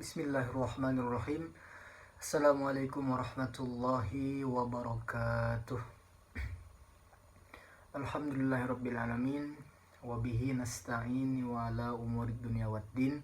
Bismillahirrahmanirrahim. Assalamualaikum warahmatullahi wabarakatuh. Alhamdulillahirrabbilalamin. Wabihi nasta'in wa ala umurid dunia waddin.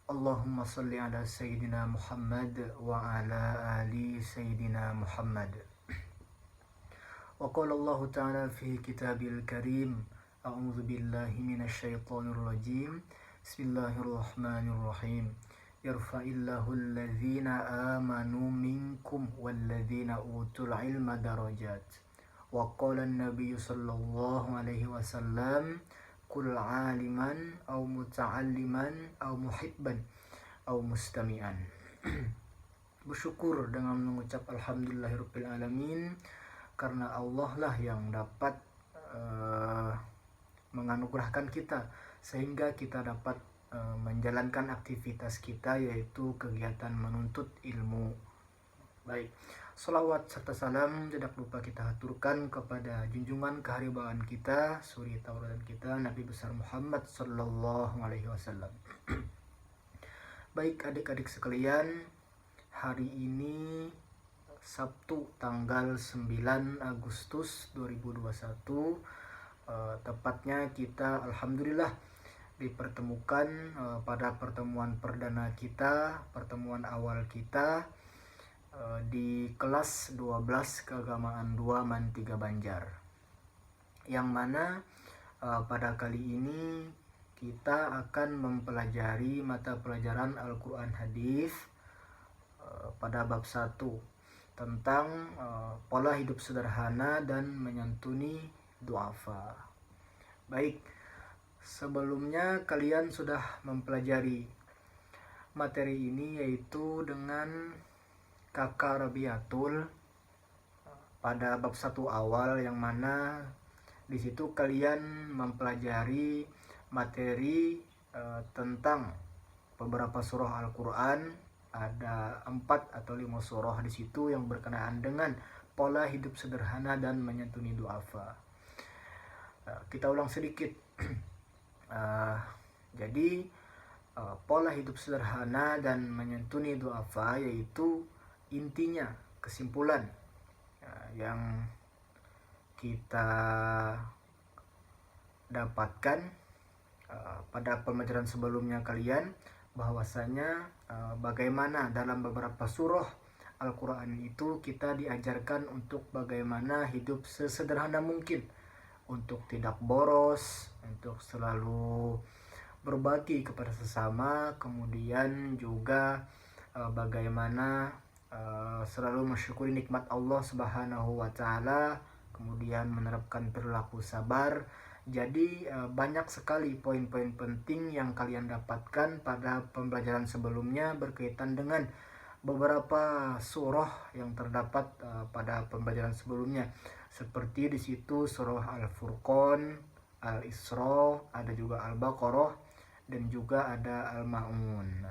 Allahumma salli ala Sayyidina Muhammad wa ala ali Sayyidina Muhammad. Wa qala Allah ta'ala fi kitabil karim. A'udzu billahi minasyaitonir rajim. Bismillahirrahmanirrahim. Yarfa'illahu alladhina amanu minkum walladhina utul ilma darajat. Wa qala an-nabiy sallallahu alaihi wasallam kul aliman aw muta'alliman aw muhibban aw mustami'an. Bersyukur dengan mengucap alhamdulillahirabbil alamin, karena Allah lah yang dapat menganugerahkan kita sehingga kita dapat menjalankan aktivitas kita, yaitu kegiatan menuntut ilmu. Baik, salawat serta salam tidak lupa kita haturkan kepada junjungan keharibaan kita, suri tauladan kita, Nabi besar Muhammad sallallahu alaihi wasallam. Baik adik-adik sekalian, hari ini Sabtu tanggal 9 Agustus 2021, tepatnya kita alhamdulillah dipertemukan pada pertemuan perdana kita, pertemuan awal kita di kelas 12 Keagamaan 2 Man 3 Banjar, yang mana pada kali ini kita akan mempelajari mata pelajaran Al-Quran Hadis pada bab 1 tentang pola hidup sederhana dan menyantuni duafa. Baik, sebelumnya kalian sudah mempelajari materi ini, yaitu dengan kakak Rabiatul pada bab 1 awal, yang mana di situ kalian mempelajari materi tentang beberapa surah Al-Quran. Ada 4 atau 5 surah di situ yang berkenaan dengan pola hidup sederhana dan menyantuni duafa. Kita ulang sedikit. Jadi pola hidup sederhana dan menyantuni duafa, yaitu intinya, kesimpulan yang kita dapatkan pada pembelajaran sebelumnya kalian, bahwasanya bagaimana dalam beberapa surah Al-Quran itu kita diajarkan untuk bagaimana hidup sesederhana mungkin, untuk tidak boros, untuk selalu berbagi kepada sesama, kemudian juga bagaimana selalu mensyukuri nikmat Allah Subhanahu wa taala, kemudian menerapkan perilaku sabar. Jadi banyak sekali poin-poin penting yang kalian dapatkan pada pembelajaran sebelumnya berkaitan dengan beberapa surah yang terdapat pada pembelajaran sebelumnya, seperti di situ surah Al-Furqan, Al-Isra, ada juga Al-Baqarah, dan juga ada Al-Ma'un.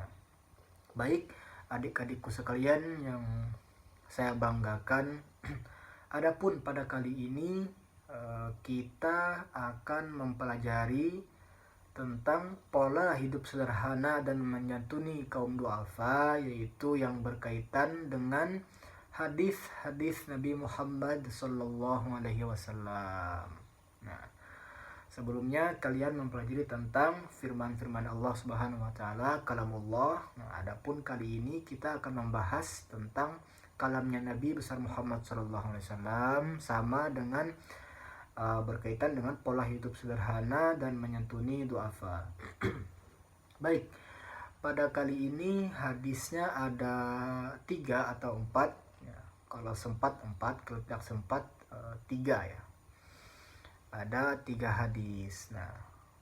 Baik adik-adikku sekalian yang saya banggakan, adapun pada kali ini kita akan mempelajari tentang pola hidup sederhana dan menyantuni kaum duafa, yaitu yang berkaitan dengan hadis-hadis Nabi Muhammad sallallahu alaihi wasallam. Nah, sebelumnya kalian mempelajari tentang firman-firman Allah Subhanahu wa taala, kalamullah. Nah, adapun kali ini kita akan membahas tentang kalamnya Nabi besar Muhammad sallallahu alaihi wasallam, sama dengan berkaitan dengan pola hidup sederhana dan menyantuni duafa. Baik, pada kali ini hadisnya ada 3 atau 4 ya. Kalau sempat 4, kalau tidak sempat 3 ya. Ada 3 hadis. Nah,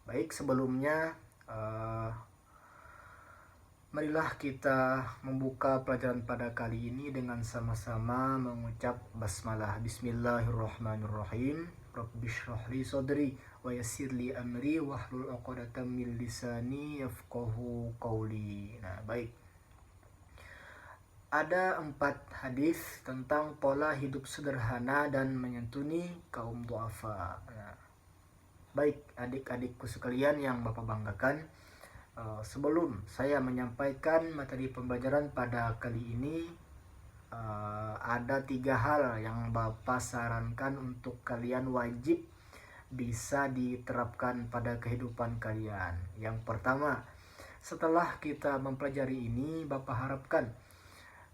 baik, sebelumnya marilah kita membuka pelajaran pada kali ini dengan sama-sama mengucap basmalah. Bismillahirrahmanirrahim. Rabbi shrah li sadri wa yassir li amri wahlul 'uqdatam min lisani yafqahu qawli. Nah, baik. Ada 4 hadis tentang pola hidup sederhana dan menyantuni kaum duafa. Nah, baik adik-adikku sekalian yang Bapak banggakan, sebelum saya menyampaikan materi pembelajaran pada kali ini, ada 3 hal yang Bapak sarankan untuk kalian wajib bisa diterapkan pada kehidupan kalian. Yang pertama, setelah kita mempelajari ini, Bapak harapkan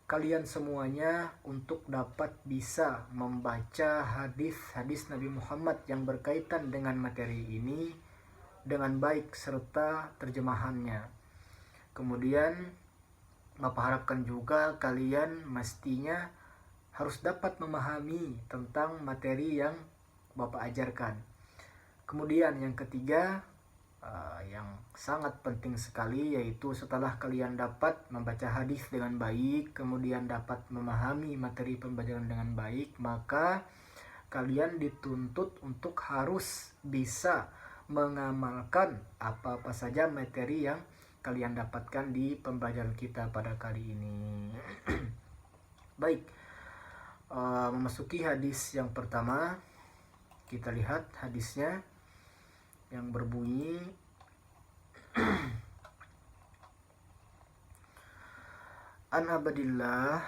kalian semuanya untuk dapat bisa membaca hadis-hadis Nabi Muhammad yang berkaitan dengan materi ini dengan baik serta terjemahannya. Kemudian Bapak harapkan juga kalian mestinya harus dapat memahami tentang materi yang Bapak ajarkan. Kemudian yang ketiga, yang sangat penting sekali, yaitu setelah kalian dapat membaca hadis dengan baik, kemudian dapat memahami materi pembelajaran dengan baik, maka kalian dituntut untuk harus bisa mengamalkan apa-apa saja materi yang kalian dapatkan di pembelajaran kita pada kali ini. Baik, memasuki hadis yang pertama, kita lihat hadisnya yang berbunyi An Abdillah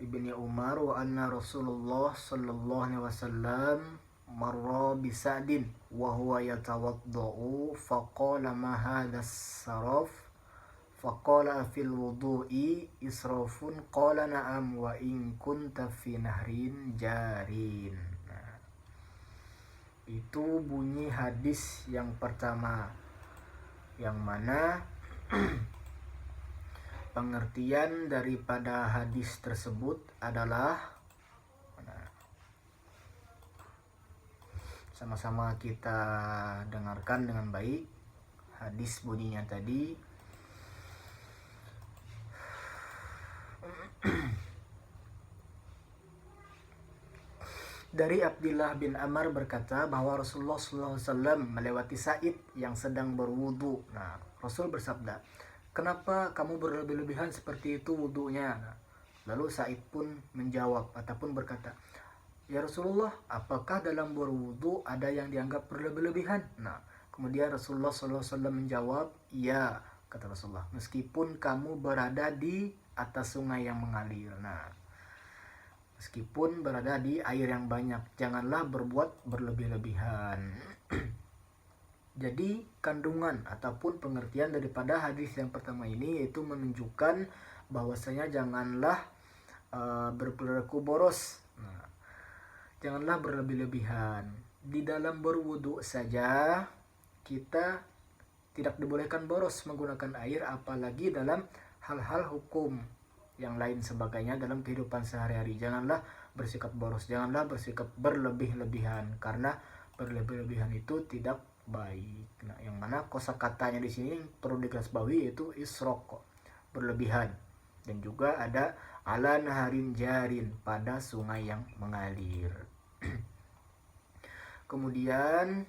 ibni Umar wa anna Rasulullah sallallahu alaihi wasallam marra bi Sa'din wa huwa yatawaddau faqala ma hadha as-saraf faqala fil wudu'i israfun qala na'am wa in kunta fi nahrin jarin. Itu bunyi hadis yang pertama, yang mana pengertian daripada hadis tersebut adalah, sama-sama kita dengarkan dengan baik hadis bunyinya tadi. Dari Abdullah bin Amr berkata bahwa Rasulullah SAW melewati Sa'id yang sedang berwudu. Nah, Rasul bersabda, "Kenapa kamu berlebih-lebihan seperti itu wudunya?" Nah, lalu Sa'id pun menjawab ataupun berkata, "Ya Rasulullah, apakah dalam berwudu ada yang dianggap berlebih-lebihan?" Nah, kemudian Rasulullah SAW menjawab, "Ya," kata Rasulullah, "meskipun kamu berada di atas sungai yang mengalir." Nah, meskipun berada di air yang banyak, janganlah berbuat berlebih-lebihan. Jadi kandungan ataupun pengertian daripada hadis yang pertama ini yaitu menunjukkan bahwasanya janganlah berperilaku boros. Nah, janganlah berlebih-lebihan. Di dalam berwudu saja kita tidak dibolehkan boros menggunakan air, apalagi dalam hal-hal hukum yang lain sebagainya dalam kehidupan sehari-hari. Janganlah bersikap boros, janganlah bersikap berlebih-lebihan, karena berlebih-lebihan itu tidak baik. Nah, yang mana kosakatanya di sini perlu digarisbawahi yaitu isrok, berlebihan, dan juga ada ala naharin jarin, pada sungai yang mengalir. Kemudian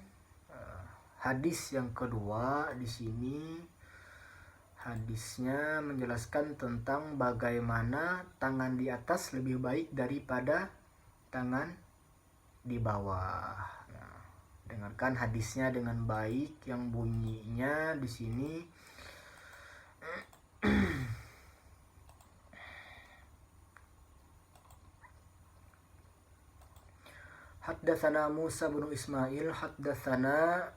hadis yang kedua di sini, hadisnya menjelaskan tentang bagaimana tangan di atas lebih baik daripada tangan di bawah. Nah, dengarkan hadisnya dengan baik yang bunyinya di sini. Haddatsana Musa bin Ismail haddatsana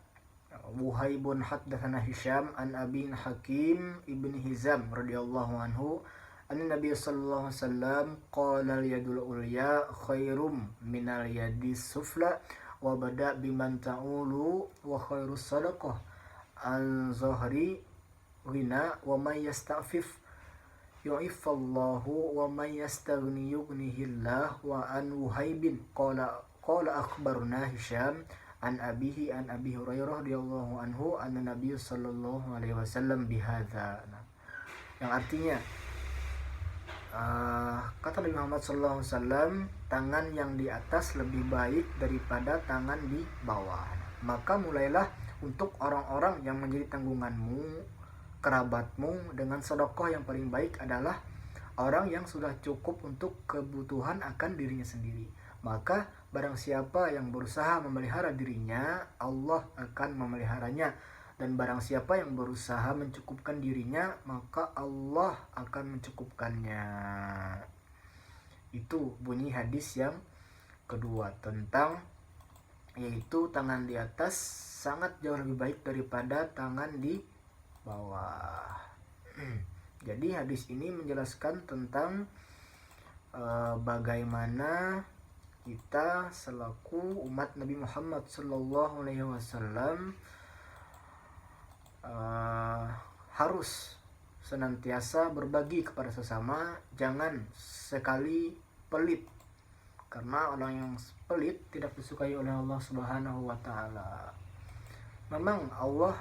Wuhaibun haddatsana Hisham an Abi Hakim ibn Hizam radhiyallahu anhu anna Nabi sallallahu alaihi wasallam qala al-yadul ulya khairum minal yadi sufla wa bada biman ta'ulu wa khairus sadaqah an zahri ghina wa may yasta'fif yu'ifallahu wa may yastaghni yughnihillah wa an Wuhaibin qala akhbarna Hisham an abihi an Abi Hurairah radhiyallahu anhu anna Nabi sallallahu alaihi wasallam bihadza. Yang artinya kata Nabi Muhammad sallallahu alaihi wasallam, tangan yang di atas lebih baik daripada tangan di bawah. Maka mulailah untuk orang-orang yang menjadi tanggunganmu, kerabatmu, dengan sedekah yang paling baik adalah orang yang sudah cukup untuk kebutuhan akan dirinya sendiri. Maka barang siapa yang berusaha memelihara dirinya, Allah akan memeliharanya Dan barang siapa yang berusaha mencukupkan dirinya, maka Allah akan mencukupkannya. Itu bunyi hadis yang kedua, tentang yaitu tangan di atas sangat jauh lebih baik daripada tangan di bawah. Jadi hadis ini menjelaskan tentang bagaimana kita selaku umat Nabi Muhammad SAW harus senantiasa berbagi kepada sesama, jangan sekali pelit, karena orang yang pelit tidak disukai oleh Allah Subhanahu wa taala. Memang Allah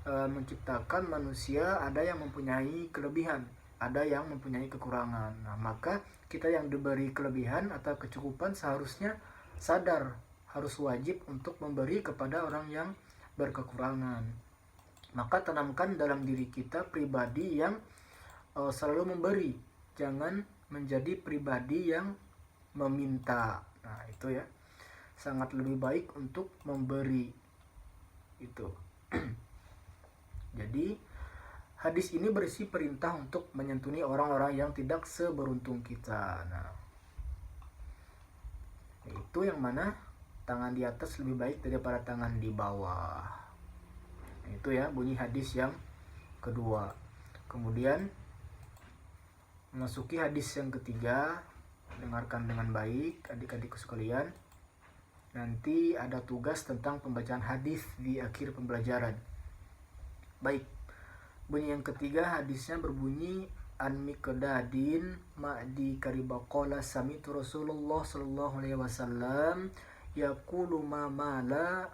menciptakan manusia, ada yang mempunyai kelebihan, ada yang mempunyai kekurangan. Nah, maka kita yang diberi kelebihan atau kecukupan seharusnya sadar, harus wajib untuk memberi kepada orang yang berkekurangan. Maka tanamkan dalam diri kita pribadi yang selalu memberi, jangan menjadi pribadi yang meminta. Nah, itu ya, sangat lebih baik untuk memberi itu. Jadi hadis ini berisi perintah untuk menyantuni orang-orang yang tidak seberuntung kita. Nah, itu yang mana tangan di atas lebih baik daripada tangan di bawah. Itu ya bunyi hadis yang kedua. Kemudian memasuki hadis yang ketiga. Dengarkan dengan baik adik-adikku sekalian. Nanti ada tugas tentang pembacaan hadis di akhir pembelajaran. Baik, bunyi yang ketiga hadisnya berbunyi an Miqdadin ma'di karibaqala sami'tu Rasulullah sallallahu alaihi wasallam yaqulu ma mala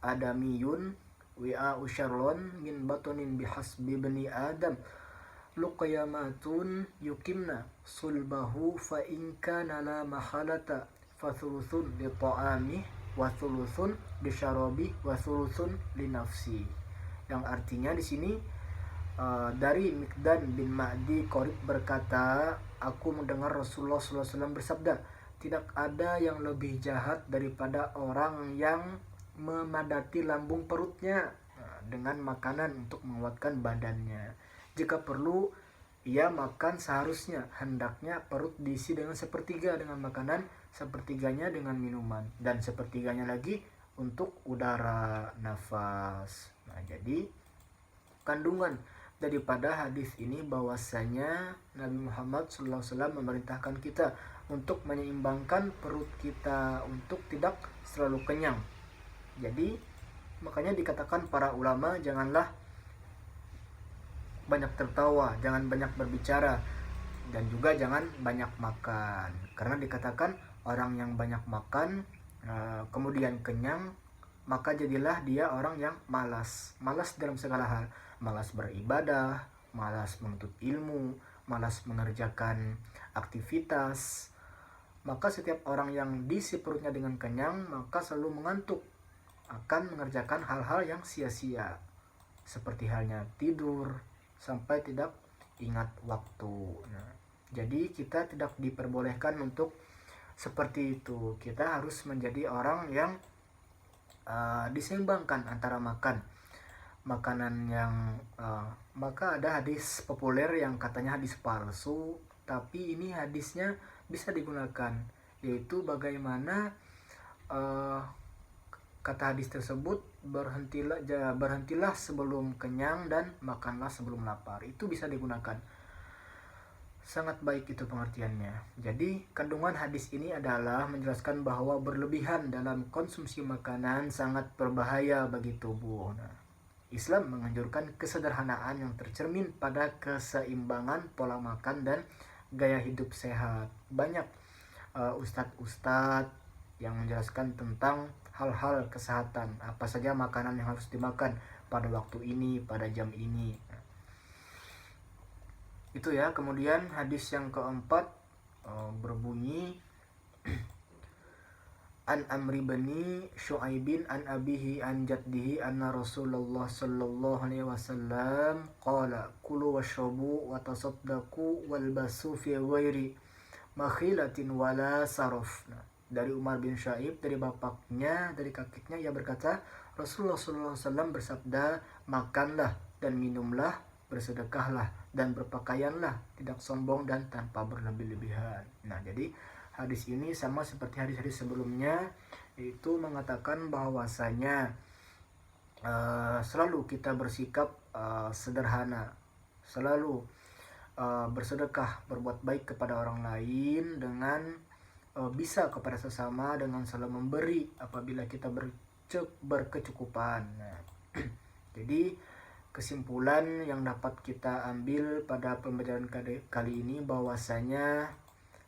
adamiyun wa usyarron min batonin bihasbi bani adam luqyamatun yukimna sulbahu fa in kana la mahalata fa thuluthun li ta'ami wa thuluthun li syarabi wa thuluthun li nafsi. Yang artinya di sini dari Miqdad bin Ma'di Qorib berkata, aku mendengar Rasulullah SAW bersabda, tidak ada yang lebih jahat daripada orang yang memadati lambung perutnya dengan makanan untuk menguatkan badannya. Jika perlu, ia makan seharusnya, hendaknya perut diisi dengan sepertiga dengan makanan, sepertiganya dengan minuman, dan sepertiganya lagi untuk udara, nafas. Nah, jadi kandungan daripada hadis ini bahwasanya Nabi Muhammad SAW memerintahkan kita untuk menyeimbangkan perut kita untuk tidak selalu kenyang. Jadi makanya dikatakan para ulama, janganlah banyak tertawa, jangan banyak berbicara, dan juga jangan banyak makan. Karena dikatakan orang yang banyak makan kemudian kenyang, maka jadilah dia orang yang malas dalam segala hal, malas beribadah, malas menuntut ilmu, malas mengerjakan aktivitas. Maka setiap orang yang diisi perutnya dengan kenyang, maka selalu mengantuk, akan mengerjakan hal-hal yang sia-sia, seperti halnya tidur sampai tidak ingat waktu. Nah, jadi kita tidak diperbolehkan untuk seperti itu. Kita harus menjadi orang yang diseimbangkan antara makanan yang maka ada hadis populer yang katanya hadis palsu, tapi ini hadisnya bisa digunakan, yaitu bagaimana kata hadis tersebut, berhentilah sebelum kenyang dan makanlah sebelum lapar. Itu bisa digunakan. Sangat baik itu pengertiannya. Jadi kandungan hadis ini adalah menjelaskan bahwa berlebihan dalam konsumsi makanan sangat berbahaya bagi tubuh. Nah, Islam menganjurkan kesederhanaan yang tercermin pada keseimbangan pola makan dan gaya hidup sehat. Banyak ustadz-ustadz yang menjelaskan tentang hal-hal kesehatan, apa saja makanan yang harus dimakan pada waktu ini, pada jam ini. Itu ya. Kemudian hadis yang keempat berbunyi an Amri bani Syu'aibin an abihi an jaddihi anna Rasulullah sallallahu alaihi wasallam qala kulu washrabu wa tasaddaqu walbasu fi ghairi makhilatin wala saraf. Dari Umar bin Syu'aib, dari bapaknya, dari kakeknya, ia berkata, Rasulullah SAW bersabda, makanlah dan minumlah, bersedekahlah dan berpakaianlah, tidak sombong dan tanpa berlebih-lebihan. Nah, jadi hadis ini sama seperti hadis-hadis sebelumnya, yaitu mengatakan bahwasanya selalu kita bersikap sederhana, selalu bersedekah, berbuat baik kepada orang lain dengan bisa kepada sesama dengan selalu memberi apabila kita berkecukupan. Nah, jadi kesimpulan yang dapat kita ambil pada pembelajaran kali ini bahwasanya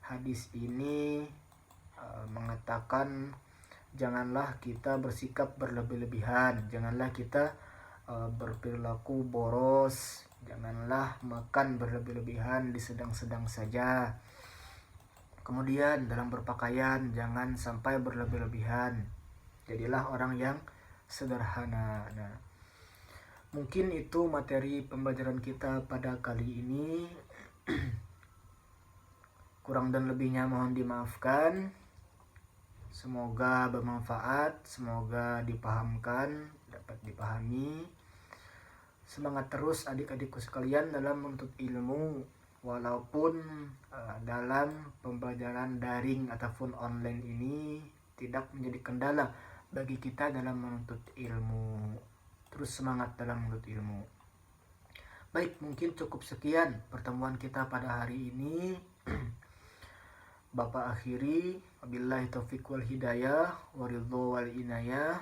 hadis ini mengatakan janganlah kita bersikap berlebih-lebihan, janganlah kita berperilaku boros, janganlah makan berlebih-lebihan, disedang-sedang saja. Kemudian dalam berpakaian jangan sampai berlebih-lebihan, jadilah orang yang sederhana. Nah, mungkin itu materi pembelajaran kita pada kali ini. Kurang dan lebihnya mohon dimaafkan. Semoga bermanfaat, semoga dipahamkan, dapat dipahami. Semangat terus adik-adikku sekalian dalam menuntut ilmu, walaupun dalam pembelajaran daring ataupun online ini tidak menjadi kendala bagi kita dalam menuntut ilmu. Terus semangat dalam menuntut ilmu. Baik, mungkin cukup sekian pertemuan kita pada hari ini. Bapak akhiri, wabillahi taufiq wal hidayah, waridho wal inayah.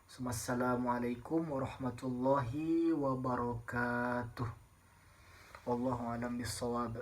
Assalamualaikum warahmatullahi wabarakatuh. Wallahu a'lam bishawab.